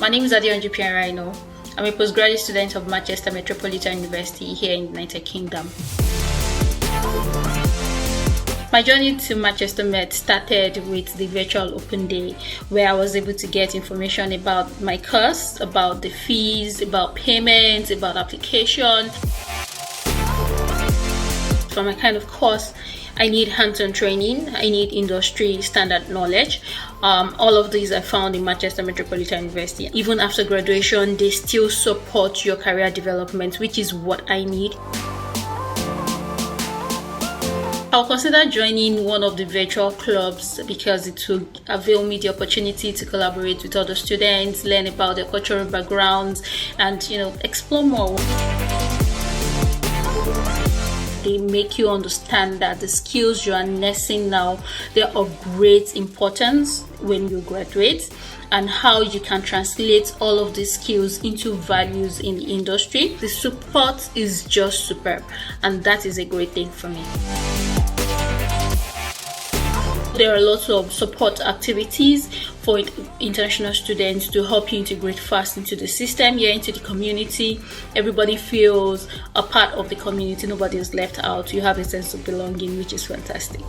My name is Adeyanju. I'm a postgraduate student of Manchester Metropolitan University here in the United Kingdom. My journey to Manchester Met started with the virtual open day, where I was able to get information about my course, about the fees, about payments, about application. For my kind of course, I need hands-on training, I need industry standard knowledge. All of these are found in Manchester Metropolitan University. Even after graduation, they still support your career development, which is what I need. I'll consider joining one of the virtual clubs because it will avail me the opportunity to collaborate with other students, learn about their cultural backgrounds, and explore more. They make you understand that the skills you are nursing now, they're of great importance when you graduate, and how you can translate all of these skills into values in the industry. The support is just superb, and that is a great thing for me. There are lots of support activities for international students to help you integrate fast into the system, into the community. Everybody feels a part of the community. Nobody is left out. You have a sense of belonging, which is fantastic.